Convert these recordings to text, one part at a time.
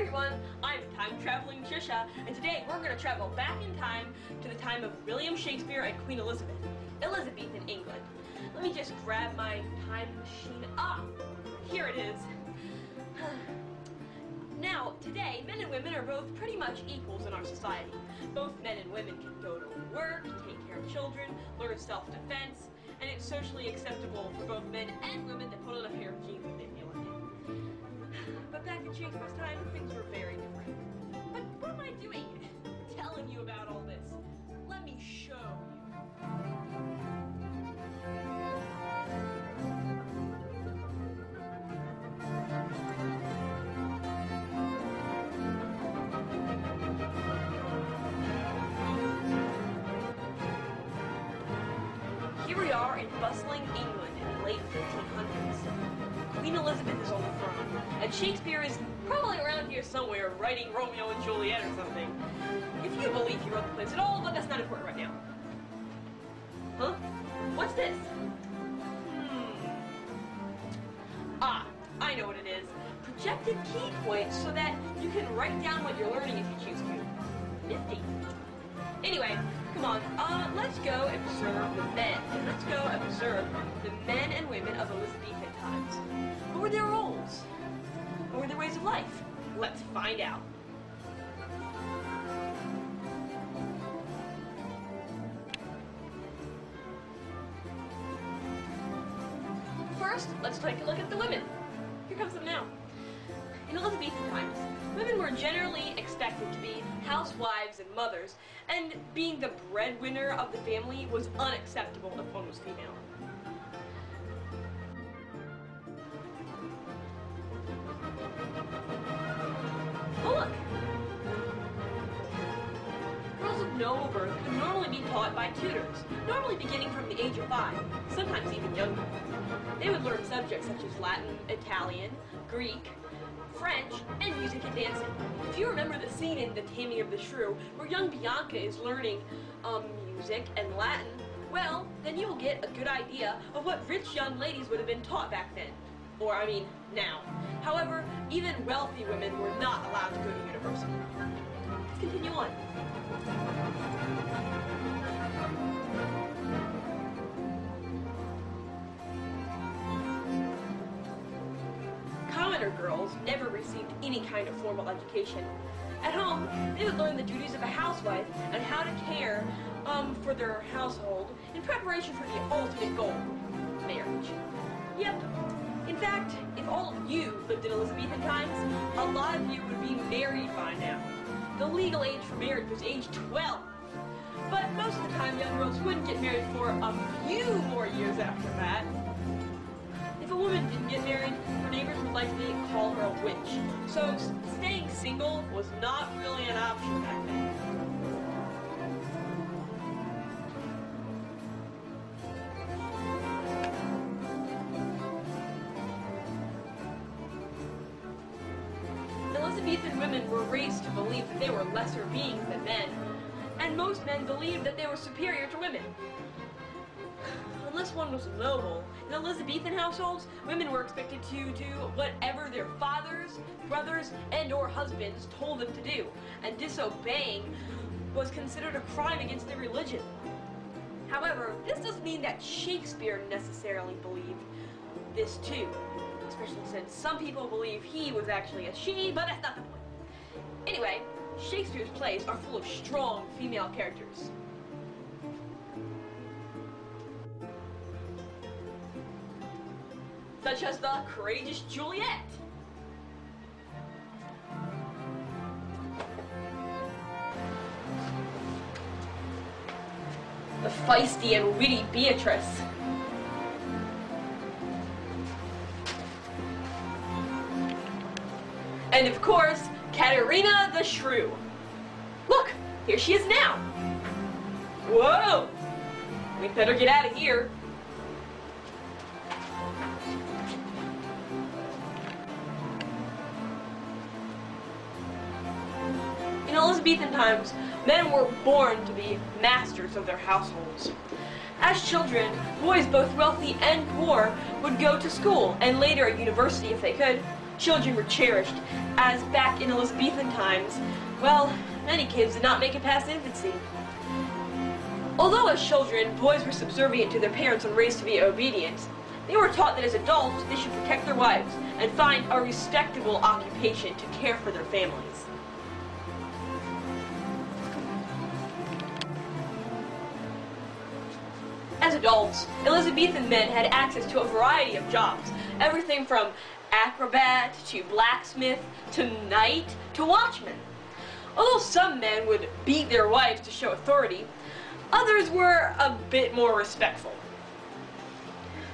everyone, I'm time-traveling Trisha, and today we're going to travel back in time to the time of William Shakespeare and Queen Elizabeth, Elizabethan England. Let me just grab my time machine. Here it is. Now, today, men and women are both pretty much equals in our society. Both men and women can go to work, take care of children, learn self-defense, and it's socially acceptable for both men and women to put on a pair of jeans if they feel like it. But back in Shakespeare's time, things were very different. But what am I doing telling you about all this? Let me show you. Here we are in bustling England in the late 1500s. Queen Elizabeth is on the throne, and Shakespeare is probably around here somewhere writing Romeo and Juliet or something. If you believe he wrote the plays at all, but that's not important right now. Huh? What's this? I know what it is. Projected key points so that you can write down what you're learning if you choose to. Nifty. Anyway, come on, let's go observe the men. Let's go observe the men and women of Elizabethan times. What were their roles? What were their ways of life? Let's find out. First, let's take a look at the women. Here comes them now. In Elizabethan times, women were generally expected to be housewives and mothers, and being the breadwinner of the family was unacceptable if one was female. Oh look! Girls of noble birth could normally be taught by tutors, normally beginning from the age of 5, sometimes even younger. They would learn subjects such as Latin, Italian, Greek, French, and music and dancing. If you remember the scene in The Taming of the Shrew, where young Bianca is learning music and Latin, well, then you will get a good idea of what rich young ladies would have been taught back then. Or, I mean, now. However, even wealthy women were not allowed to go to university. Let's continue on. Commoner girls never received any kind of formal education. At home, they would learn the duties of a housewife and how to care for their household in preparation for the ultimate goal, marriage. Yep. In fact, if all of you lived in Elizabethan times, a lot of you would be married by now. The legal age for marriage was age 12. But most of the time, young girls wouldn't get married for a few more years after that. If a woman didn't get married, her neighbors would likely call her a witch. So staying single was not really an option back then. Elizabethan women were raised to believe that they were lesser beings than men, and most men believed that they were superior to women. Unless one was noble, in Elizabethan households, women were expected to do whatever their fathers, brothers, and or husbands told them to do, and disobeying was considered a crime against their religion. However, this doesn't mean that Shakespeare necessarily believed this too, especially since some people believe he was actually a she, but that's not the point. Anyway, Shakespeare's plays are full of strong female characters. Such as the courageous Juliet. The feisty and witty Beatrice. And of course, Katerina the Shrew. Look, here she is now. Whoa! We'd better get out of here. In Elizabethan times, men were born to be masters of their households. As children, boys both wealthy and poor would go to school, and later at university if they could. Children were cherished, as back in Elizabethan times, well, many kids did not make it past infancy. Although as children, boys were subservient to their parents and raised to be obedient, they were taught that as adults they should protect their wives and find a respectable occupation to care for their families. As adults, Elizabethan men had access to a variety of jobs, everything from acrobat to blacksmith to knight to watchman. Although some men would beat their wives to show authority, others were a bit more respectful.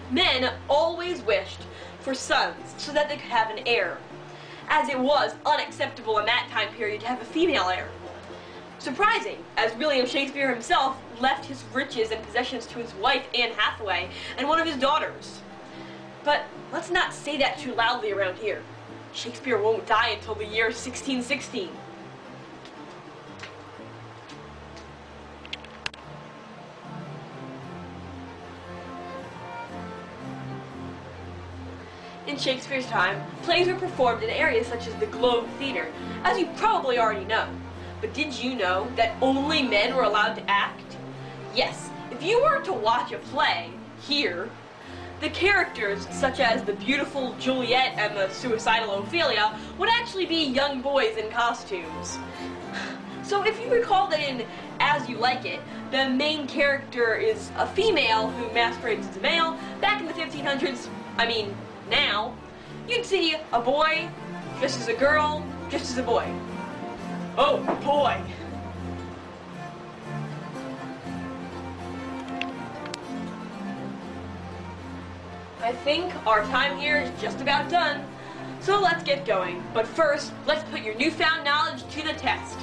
Men always wished for sons so that they could have an heir, as it was unacceptable in that time period to have a female heir. Surprising, as William Shakespeare himself left his riches and possessions to his wife, Anne Hathaway, and one of his daughters. But let's not say that too loudly around here. Shakespeare won't die until the year 1616. In Shakespeare's time, plays were performed in areas such as the Globe Theatre, as you probably already know. But did you know that only men were allowed to act? Yes, if you were to watch a play here, the characters, such as the beautiful Juliet and the suicidal Ophelia, would actually be young boys in costumes. So if you recall that in As You Like It, the main character is a female who masquerades as a male, back in the 1500s, now, you'd see a boy dressed as a girl, dressed as a boy. Oh, boy! I think our time here is just about done. So let's get going. But first, let's put your newfound knowledge to the test.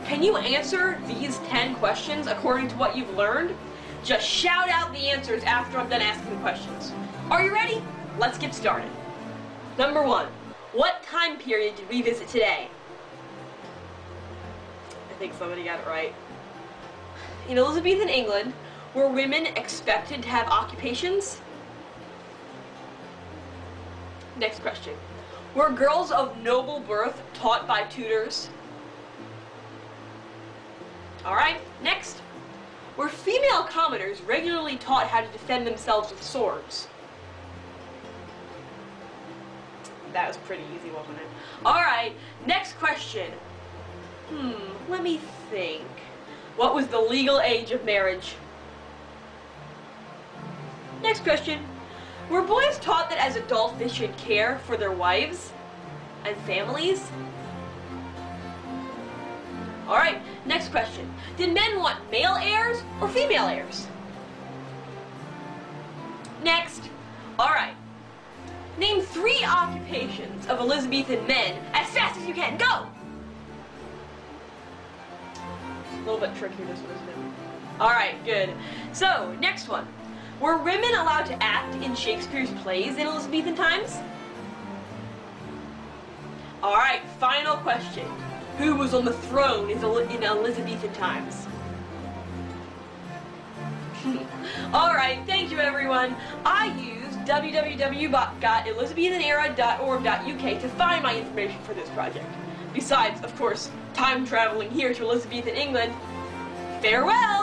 Can you answer these 10 questions according to what you've learned? Just shout out the answers after I'm done asking the questions. Are you ready? Let's get started. Number 1. What time period did we visit today? I think somebody got it right. In Elizabethan England, were women expected to have occupations? Next question. Were girls of noble birth taught by tutors? Alright, next. Were female commoners regularly taught how to defend themselves with swords? That was pretty easy, wasn't it? Alright, next question. Let me think. What was the legal age of marriage? Next question. Were boys taught that as adults they should care for their wives and families? Alright, next question. Did men want male heirs or female heirs? Next. Alright. Name 3 occupations of Elizabethan men as fast as you can. Go! A little bit trickier this one, isn't it? Alright, good. So, next one. Were women allowed to act in Shakespeare's plays in Elizabethan times? Alright, final question. Who was on the throne in Elizabethan times? Alright, thank you everyone. I used www.elizabethanera.org.uk to find my information for this project. Besides, of course, time traveling here to Elizabethan England. Farewell!